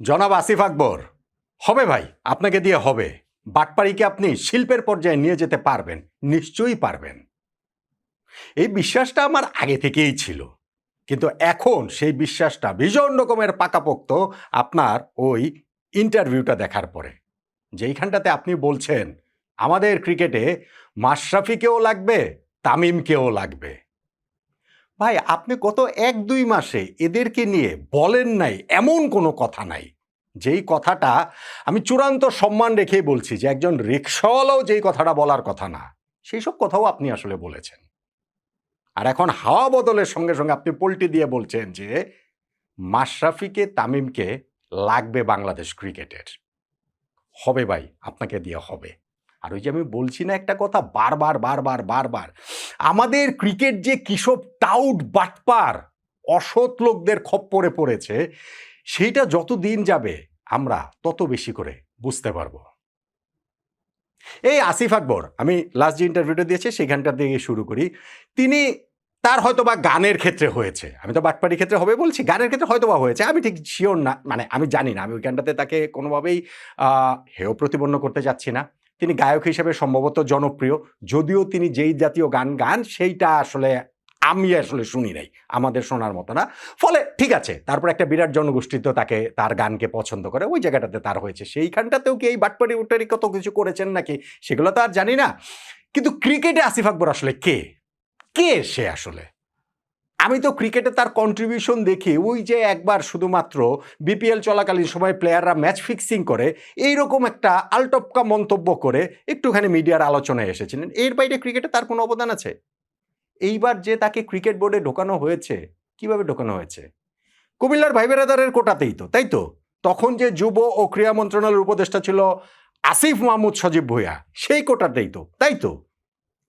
জনাব আসিফ আকবর, হবে ভাই, আপনাকে দিয়ে হবে। বাটপাড়িকে আপনি শিল্পের পর্যায়ে নিয়ে যেতে পারবেন, নিশ্চয়ই পারবেন। এই বিশ্বাসটা আমার আগে থেকেই ছিল, কিন্তু এখন সেই বিশ্বাসটা ভীষণ রকমের পাকাপোক্ত আপনার ওই ইন্টারভিউটা দেখার পরে, যেইখানটাতে আপনি বলছেন আমাদের ক্রিকেটে মাশরাফিকেও লাগবে, তামিমকেও লাগবে। ভাই, আপনি গত 1-2 মাসে এদেরকে নিয়ে বলেন নাই এমন কোনো কথা নাই, যেই কথাটা আমি চূড়ান্ত সম্মান রেখেই বলছি যে একজন রিকশাওয়ালাও যেই কথাটা বলার কথা না, সেই সব কথাও আপনি আসলে বলেছেন। আর এখন হাওয়া বদলের সঙ্গে সঙ্গে আপনি পল্টি দিয়ে বলছেন যে মাশরাফিকে তামিমকে লাগবে বাংলাদেশ ক্রিকেটের। হবে ভাই, আপনাকে দিয়ে হবে। আর ওই যে আমি বলছি না একটা কথা বারবার বারবার বারবার, আমাদের ক্রিকেট যে কিসব টাউট বাটপার অসৎ লোকদের খপ্পরে পড়েছে, সেইটা যত দিন যাবে আমরা তত বেশি করে বুঝতে পারবো। এই আসিফ আকবর, আমি লাস্ট যে ইন্টারভিউটা দিয়েছি সেখানটা দিয়ে শুরু করি। তিনি তার হয়তো বা গানের ক্ষেত্রে হয়েছে, আমি তো বাটপাড়ির ক্ষেত্রে হবে বলছি, গানের ক্ষেত্রে হয়তো বা হয়েছে, আমি ঠিক শিওর না, মানে আমি জানি না, আমি ওইখানটাতে তাকে কোনোভাবেই হেয় প্রতিপন্ন করতে যাচ্ছি না। তিনি গায়ক হিসেবে সম্ভবত জনপ্রিয়, যদিও তিনি যেই জাতীয় গান গান সেইটা আসলে আমি আসলে শুনি নাই, আমাদের শোনার মতো না। ফলে ঠিক আছে, তারপর একটা বিরাট জনগোষ্ঠী তো তাকে, তার গানকে পছন্দ করে, ওই জায়গাটাতে তার হয়েছে। সেইখানটাতেও কি এই বাটপাড়ি উট্টারি কত কিছু করেছেন নাকি সেগুলো তো আর জানি না। কিন্তু ক্রিকেটে আসিফ আকবর আসলে কে, কে সে আসলে? আমি তো ক্রিকেটে তার কন্ট্রিবিউশন দেখি ওই যে একবার শুধুমাত্র বিপিএল চলাকালীন সময় প্লেয়াররা ম্যাচ ফিক্সিং করে এইরকম একটা আলটপকা মন্তব্য করে একটুখানি মিডিয়ার আলোচনায় এসেছিলেন। এর বাইরে ক্রিকেটে তার কোনো অবদান আছে? এইবার যে তাকে ক্রিকেট বোর্ডে ঢোকানো হয়েছে, কিভাবে ঢোকানো হয়েছে? কুমিল্লার ভাই বেরাদারের কোটাতেই তো, তাই তো? তখন যে যুব ও ক্রীড়া মন্ত্রণালয়ের উপদেষ্টা ছিল আসিফ মাহমুদ সজীব ভুঁইয়া, সেই কোটাতেই তো, তাই তো?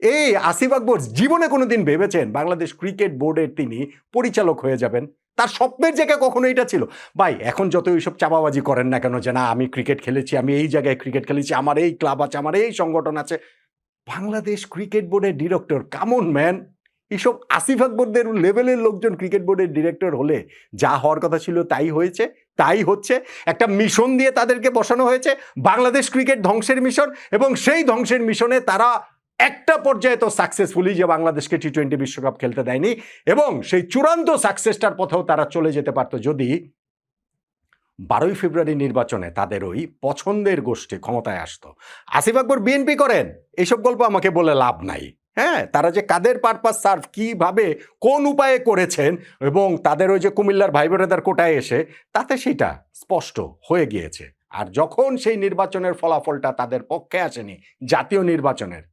এই আসিফ আকবর জীবনে কোনোদিন ভেবেছেন বাংলাদেশ ক্রিকেট বোর্ডের তিনি পরিচালক হয়ে যাবেন? তার স্বপ্নের জায়গা কখনো এটা ছিল? ভাই, এখন যত এইসব চাপাবাজি করেন না কেন যে না আমি ক্রিকেট খেলেছি, আমি এই জায়গায় ক্রিকেট খেলেছি, আমার এই ক্লাব আছে, আমার এই সংগঠন আছে, বাংলাদেশ ক্রিকেট বোর্ডের ডিরেক্টর, কামন ম্যান! এইসব আসিফ আকবরদের লেভেলের লোকজন ক্রিকেট বোর্ডের ডিরেক্টর হলে যা হওয়ার কথা ছিল তাই হয়েছে, তাই হচ্ছে। একটা মিশন দিয়ে তাদেরকে বসানো হয়েছে, বাংলাদেশ ক্রিকেট ধ্বংসের মিশন, এবং সেই ধ্বংসের মিশনে তারা একটা পর্যায়ে তো সাকসেসফুলি, যে বাংলাদেশকে টি-20 বিশ্বকাপ খেলতে দেয়নি, এবং সেই চূড়ান্ত সাকসেসটার পথেও তারা চলে যেতে পারত যদি 12ই ফেব্রুয়ারি নির্বাচনে তাদের ওই পছন্দের গোষ্ঠী ক্ষমতায় আসতো। আসিফ আকবর বিএনপি করেন, এইসব গল্প আমাকে বলে লাভ নাই। হ্যাঁ, তারা যে কাদের পারপাস সার্ভ, কিভাবে, কোন উপায়ে করেছেন, এবং তাদের ওই যে কুমিল্লার ভাই বোনেদের কোটায় এসে, তাতে সেটা স্পষ্ট হয়ে গিয়েছে। আর যখন সেই নির্বাচনের ফলাফলটা তাদের পক্ষে আসেনি, জাতীয় নির্বাচনের,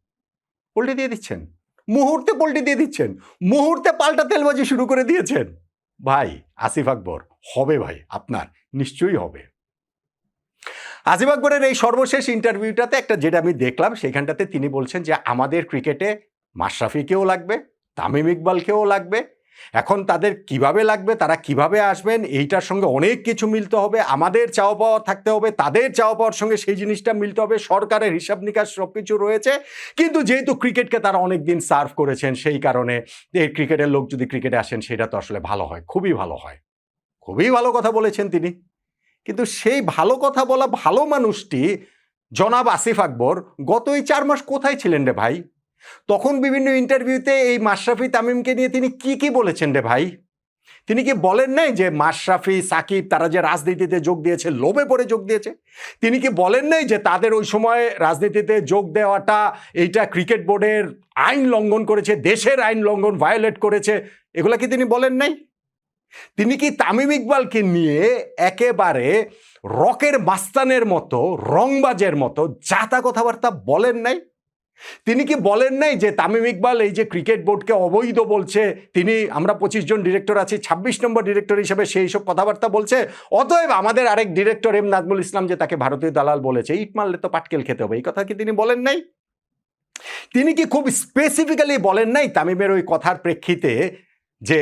পল্টি দিয়ে দিচ্ছেন, মুহূর্তে পল্টি দিয়ে দিচ্ছেন, মুহূর্তে পাল্টা তেলবাজি শুরু করে দিয়েছেন। ভাই আসিফ আকবর, হবে ভাই, আপনার নিশ্চয়ই হবে। আসিফ আকবরের এই সর্বশেষ ইন্টারভিউটাতে একটা যেটা আমি দেখলাম, সেখানটাতে তিনি বলছেন যে আমাদের ক্রিকেটে মাশরাফিকেও লাগবে, তামিম ইকবালকেও লাগবে। এখন তাদের কিভাবে লাগবে, তারা কিভাবে আসবেন, এইটার সঙ্গে অনেক কিছু মিলতে হবে, আমাদের চাওয়া পাওয়া থাকতে হবে, তাদের চাওয়া পাওয়ার সঙ্গে সেই জিনিসটা মিলতে হবে, সরকারের হিসাব নিকাশ সব কিছু রয়েছে। কিন্তু যেহেতু ক্রিকেটকে তারা অনেক দিন সার্ভ করেছেন, সেই কারণে এই ক্রিকেটের লোক যদি ক্রিকেটে আসেন সেটা তো আসলে ভালো হয়, খুবই ভালো হয়। খুবই ভালো কথা বলেছেন তিনি। কিন্তু সেই ভালো কথা বলা ভালো মানুষটি জনাব আসিফ আকবর গত এই 4 মাস কোথায় ছিলেন রে ভাই? তখন বিভিন্ন ইন্টারভিউতে এই মাশরাফি তামিমকে নিয়ে তিনি কি বলেছেন রে ভাই? তিনি কি বলেন নাই যে মাশরাফি, সাকিব তারা যে রাজনীতিতে যোগ দিয়েছে লোভে পড়ে যোগ দিয়েছে? তিনি কি বলেন নাই যে তাদের ওই সময় রাজনীতিতে যোগ দেওয়াটা এইটা ক্রিকেট বোর্ডের আইন লঙ্ঘন করেছে, দেশের আইন লঙ্ঘন, ভায়োলেট করেছে? এগুলা কি তিনি বলেন নাই? তিনি কি তামিম ইকবালকে নিয়ে একেবারে রকের মাস্তানের মতো, রংবাজের মতো জাতা কথাবার্তা বলেন নাই? তিনি কি বলেন নাই যে তামিম ইকবাল এই যে ক্রিকেট বোর্ডকে অবৈধ বলছে, তিনি, আমরা 25 জন ডিরেক্টর আছি, 26 নম্বর ডিরেক্টর হিসেবে সেই সব কথাবার্তা বলছে, অতএব আমাদের আরেক ডিরেক্টর এম নাজমুল ইসলাম যে তাকে ভারতীয় দালাল বলেছে, ইট মারলে তো পাটকেল খেতে হবে, এই কথা কি তিনি বলেন নাই? তিনি কি খুব স্পেসিফিক্যালি বলেন নাই তামিমের ওই কথার প্রেক্ষিতে যে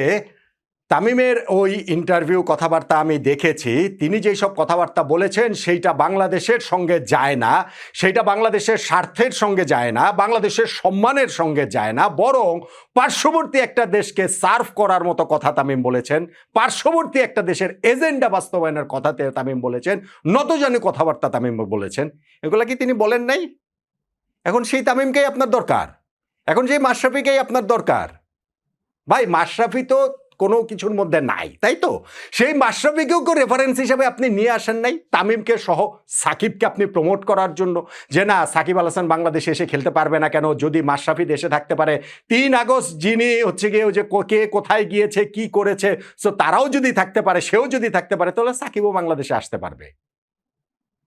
তামিমের ওই ইন্টারভিউ কথাবার্তা আমি দেখেছি। তিনি যেই সব কথাবার্তা বলেছেন সেইটা বাংলাদেশের সঙ্গে যায় না, সেইটা বাংলাদেশের স্বার্থের সঙ্গে যায় না, বাংলাদেশের সম্মানের সঙ্গে যায় না, বরং পার্শ্ববর্তী একটা দেশকে সার্ভ করার মতো কথা তামিম বলেছেন, পার্শ্ববর্তী একটা দেশের এজেন্ডা বাস্তবায়নের কথাতে তামিম বলেছেন, নতজানি কথাবার্তা তামিম বলেছেন। এগুলা কি তিনি বলেন নাই? এখন সেই তামিমকেই আপনার দরকার, এখন সেই মাশরাফিকেই আপনার দরকার। ভাই মাশরাফি তো কোনো কিছুর মধ্যে নাই, তাই তো? সেই মাশরাফিকেও রেফারেন্স হিসেবে আপনি নিয়ে আসেন নাই, তামিমকে সহ সাকিবকে আপনি প্রমোট করার জন্য, যে না সাকিব আল হাসান বাংলাদেশে এসে খেলতে পারবে না কেন, যদি মাশরাফি দেশে থাকতে পারে, 3 আগস্ট যিনি হচ্ছে গিয়ে যে কে কোথায় গিয়েছে কি করেছে, সো তারাও যদি থাকতে পারে, সেও যদি থাকতে পারে, তাহলে সাকিবও বাংলাদেশে আসতে পারবে।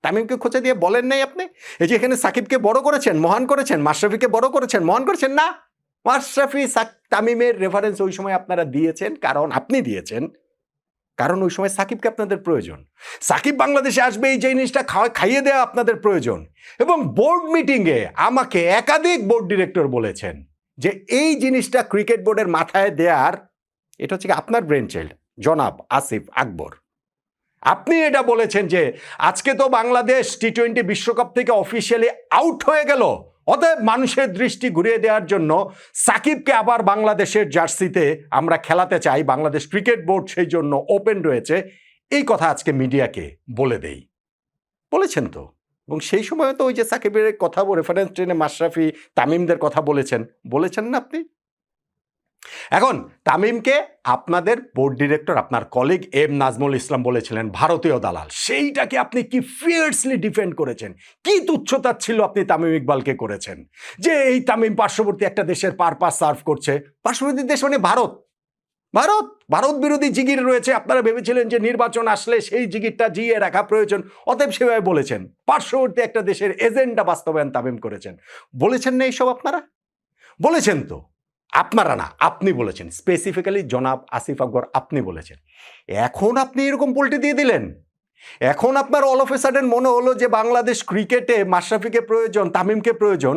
তামিমকে খোঁচা দিয়ে বলেন নাই আপনি? এই যে এখানে সাকিবকে বড় করেছেন, মহান করেছেন, মাশরাফিকে বড় করেছেন, মহান করেছেন না। মাশরাফি তামিমের রেফারেন্স ওই সময় আপনারা দিয়েছেন, কারণ আপনি দিয়েছেন, কারণ ওই সময় সাকিবকে আপনাদের প্রয়োজন। সাকিব বাংলাদেশে আসবে এই জিনিসটা খাইয়ে দেওয়া আপনাদের প্রয়োজন। এবং বোর্ড মিটিংয়ে আমাকে একাধিক বোর্ড ডিরেক্টর বলেছেন যে এই জিনিসটা ক্রিকেট বোর্ডের মাথায় দেওয়ার, এটা হচ্ছে আপনার ব্রেন চাইল্ড জনাব আসিফ আকবর। আপনি এটা বলেছেন যে আজকে তো বাংলাদেশ টি-20 বিশ্বকাপ থেকে অফিসিয়ালি আউট হয়ে গেল, অতএব মানুষের দৃষ্টি ঘুরিয়ে দেওয়ার জন্য সাকিবকে আবার বাংলাদেশের জার্সিতে আমরা খেলাতে চাই, বাংলাদেশ ক্রিকেট বোর্ড সেই জন্য ওপেন রয়েছে। এই কথা আজকে মিডিয়াকে বলে দেই, বলেছেন তো। এবং সেই সময় তো ওই যে সাকিবের কথা রেফারেন্স ট্রেনে মাশরাফি তামিমদের কথা বলেছেন না আপনি? এখন তামিমকে আপনাদের বোর্ড ডিরেক্টর, আপনার কলিগ এম নাজমুল ইসলাম বলেছিলেন ভারতীয় দালাল, সেইটাকে আপনি কি ফিয়ার্সলি ডিফেন্ড করেছেন, কি তুচ্ছতা ছিল আপনি তামিম ইকবালকে করেছেন যে এই তামিম পার্শ্ববর্তী একটা দেশের পারপাস সার্ভ করছে। পার্শ্ববর্তী দেশ মানে ভারত, ভারত ভারত বিরোধী জিগির রয়েছে। আপনারা ভেবেছিলেন যে নির্বাচন আসলে সেই জিগিরটা জিয়ে রাখা প্রয়োজন, অতএব সেভাবে বলেছেন। পার্শ্ববর্তী একটা দেশের এজেন্ডা বাস্তবায়ন তামিম করেছেন। বলেছেন না এইসব? আপনারা বলেছেন তো, আপনারা না, আপনি বলেছেন, স্পেসিফিক্যালি জনাব আসিফ আকবর আপনি বলেছেন। এখন আপনি এরকম পল্টি দিয়ে দিলেন, এখন আপনার অল অফ এ সাডেন মনে হলো যে বাংলাদেশ ক্রিকেটে মাশরাফিকে প্রয়োজন, তামিমকে প্রয়োজন।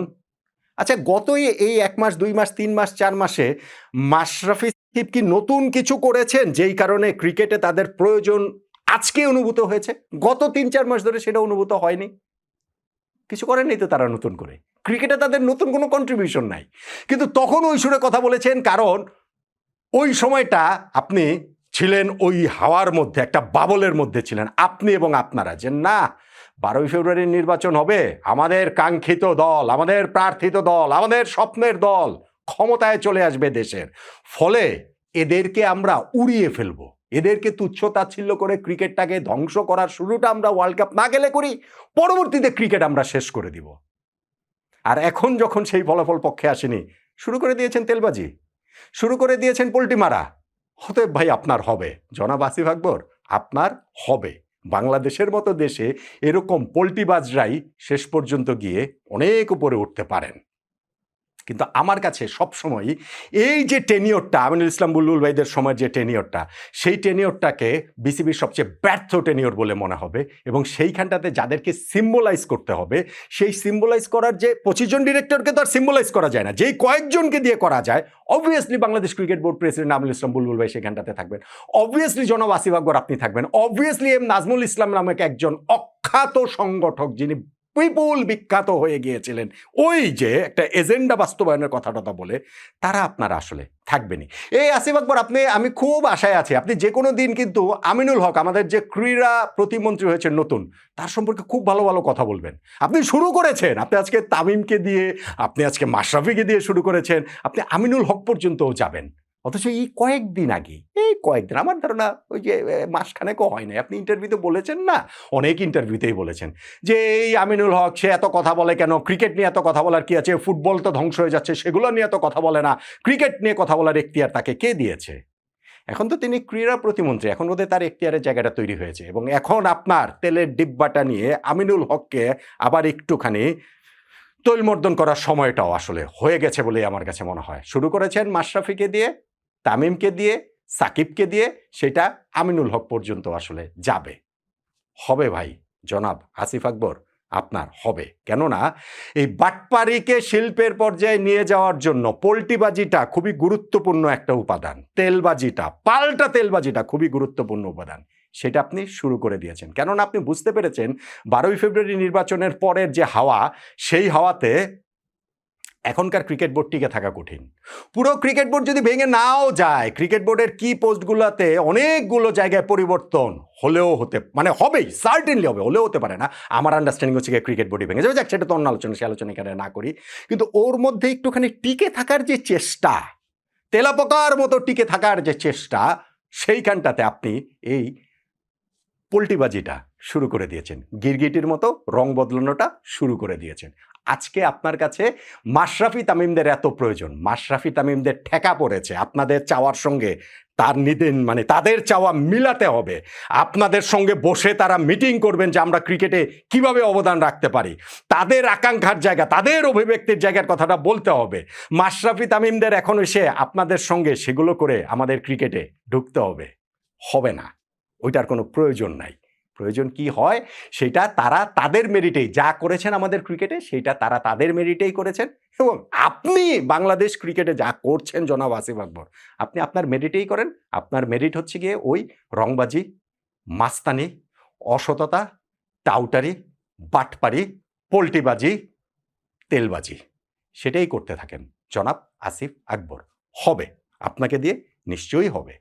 আচ্ছা, গত এই 1 মাস 2 মাস 3 মাস 4 মাসে মাশরাফি সাকিব কি নতুন কিছু করেছেন যেই কারণে ক্রিকেটে তাদের প্রয়োজন আজকে অনুভূত হয়েছে? গত 3-4 মাস ধরে সেটা অনুভূত হয়নি। কিছু করেননি তো তারা নতুন করে, ক্রিকেটে তাদের নতুন কোনো কন্ট্রিবিউশন নাই। কিন্তু তখন ওই সুরে কথা বলেছেন, কারণ ওই সময়টা আপনি ছিলেন ওই হাওয়ার মধ্যে, একটা বাবলের মধ্যে ছিলেন আপনি এবং আপনারা, যে না 12ই ফেব্রুয়ারির নির্বাচন হবে, আমাদের কাঙ্ক্ষিত দল, আমাদের প্রার্থিত দল, আমাদের স্বপ্নের দল ক্ষমতায় চলে আসবে দেশের, ফলে এদেরকে আমরা উড়িয়ে ফেলবো, এদেরকে তুচ্ছ তাচ্ছিল্য করে ক্রিকেটটাকে ধ্বংস করার শুরুটা আমরা ওয়ার্ল্ড কাপ না গেলে করি, পরবর্তীতে ক্রিকেট আমরা শেষ করে দিব। আর এখন যখন সেই ফলাফল পক্ষে আসেনি, শুরু করে দিয়েছেন তেলবাজি, শুরু করে দিয়েছেন পোল্টি মারা। অতএব ভাই আপনার হবে, জনাব আসিফ আকবর আপনার হবে। বাংলাদেশের মতো দেশে এরকম পোল্টিবাজরাই শেষ পর্যন্ত গিয়ে অনেক উপরে উঠতে পারেন। কিন্তু আমার কাছে সবসময় এই যে টেনিওরটা, আমিনুল ইসলাম বুলবুল ভাইদের সময় যে টেনিওরটা, সেই টেনিওরটাকে বিসিবির সবচেয়ে ব্যর্থ টেনিওর বলে মনে হবে। এবং সেইখানটাতে যাদেরকে সিম্বলাইজ করতে হবে, সেই সিম্বলাইজ করার যে 25 জন ডিরেক্টরকে তো আর সিম্বলাইজ করা যায় না, যেই কয়েকজনকে দিয়ে করা যায়, obviously Bangladesh cricket board president Aminul Islam Bulbul ভাই সেখানটাতে থাকবেন, অবভিয়াসলি জনাব আসিফ আকবর আপনি থাকবেন, অবভিয়াসলি এম নাজমুল ইসলাম নামক একজন অখ্যাত সংগঠক যিনি বিপুল বিখ্যাত হয়ে গিয়েছিলেন ওই যে একটা এজেন্ডা বাস্তবায়নের কথাটা বলে, তারা আপনারা আসলে থাকবেনই। এই আসিফ আকবর আমি খুব আশায় আছি আপনি যে কোনো দিন কিন্তু আমিনুল হক, আমাদের যে ক্রীড়া প্রতিমন্ত্রী হয়েছেন নতুন, তার সম্পর্কে খুব ভালো ভালো কথা বলবেন। আপনি শুরু করেছেন, আপনি আজকে তামিমকে দিয়ে, আপনি আজকে মাশরাফিকে দিয়ে শুরু করেছেন, আপনি আমিনুল হক পর্যন্তও যাবেন। অথচ এই কয়েকদিন আগে, এই কয়েকদিন, আমার ধারণা ওই যে মাসখানেকও হয় না, আপনি ইন্টারভিউতে বলেছেন না, অনেক ইন্টারভিউতেই বলেছেন যে এই আমিনুল হক সে এত কথা বলে কেন, ক্রিকেট নিয়ে এত কথা বলার কি আছে, ফুটবল তো ধ্বংস হয়ে যাচ্ছে সেগুলো নিয়ে এত কথা বলে না, ক্রিকেট নিয়ে কথা বলার এখতিয়ার তাকে কে দিয়েছে? এখন তো তিনি ক্রীড়া প্রতিমন্ত্রী, এখন বোধহয় তার এখতিয়ারের জায়গাটা তৈরি হয়েছে। এবং এখন আপনার তেলের ডিব্বাটা নিয়ে আমিনুল হককে আবার একটুখানি তৈলমর্দন করার সময়টাও আসলে হয়ে গেছে বলেই আমার কাছে মনে হয়। শুরু করেছেন মাশরাফিকে দিয়ে, তামিমকে দিয়ে, সাকিবকে দিয়ে, সেটা আমিনুল হক পর্যন্ত আসলে যাবে। হবে ভাই জনাব আসিফ আকবর, আপনার হবে। কেননা এই বাটপাড়িকে শিল্পের পর্যায়ে নিয়ে যাওয়ার জন্য পোল্টিবাজিটা খুবই গুরুত্বপূর্ণ একটা উপাদান। তেলবাজিটা, পাল্টা তেলবাজিটা খুবই গুরুত্বপূর্ণ উপাদান। সেটা আপনি শুরু করে দিয়েছেন। কেননা আপনি বুঝতে পেরেছেন 12ই ফেব্রুয়ারি নির্বাচনের পরের যে হাওয়া, সেই হাওয়াতে এখনকার ক্রিকেট বোর্ড টিকে থাকা কঠিন। পুরো ক্রিকেট বোর্ড যদি ভেঙে নাও যায়, ক্রিকেট বোর্ডের কি পোস্টগুলোতে অনেকগুলো জায়গায় পরিবর্তন হলেও হবেই, সার্টেনলি হবে, হলেও হতে পারে না। আমার আন্ডারস্ট্যান্ডিং হচ্ছে ক্রিকেট বোর্ডই ভেঙে যাবে, যাক সেটা তো অন্য আলোচনা, সে আলোচনা এখানে না করি। কিন্তু ওর মধ্যে একটুখানি টিকে থাকার যে চেষ্টা, তেলাপোকার মতো টিকে থাকার যে চেষ্টা, সেইখানটাতে আপনি এই পোল্টিবাজিটা শুরু করে দিয়েছেন। গিরগিটির মতো রং বদলানোটা শুরু করে দিয়েছেন। আজকে আপনার কাছে মাশরাফি তামিমদের এত প্রয়োজন, মাশরাফি তামিমদের ঠেকা পড়েছে আপনাদের চাওয়ার সঙ্গে। তাদের চাওয়া মিলাতে হবে। আপনাদের সঙ্গে বসে তারা মিটিং করবেন যে আমরা ক্রিকেটে কিভাবে অবদান রাখতে পারি। তাদের আকাঙ্ক্ষার জায়গা, তাদের অভিব্যক্তির জায়গার কথাটা বলতে হবে। মাশরাফি তামিমদের এখন এসে আপনাদের সঙ্গে সেগুলো করে আমাদের ক্রিকেটে ঢুকতে হবে, হবে না। ওইটার কোনো প্রয়োজন নাই। প্রয়োজন কি হয়, সেটা তারা তাদের মেরিটেই যা করেছেন আমাদের ক্রিকেটে, সেইটা তারা তাদের মেরিটেই করেছেন। এবং আপনি বাংলাদেশ ক্রিকেটে যা করছেন জনাব আসিফ আকবর, আপনি আপনার মেরিটেই করেন। আপনার মেরিট হচ্ছে গিয়ে ওই রংবাজি, মাস্তানি, অসততা, টাউটারি, বাটপারি, পোল্টিবাজি, তেলবাজি, সেটাই করতে থাকেন জনাব আসিফ আকবর। হবে, আপনাকে দিয়ে নিশ্চয়ই হবে।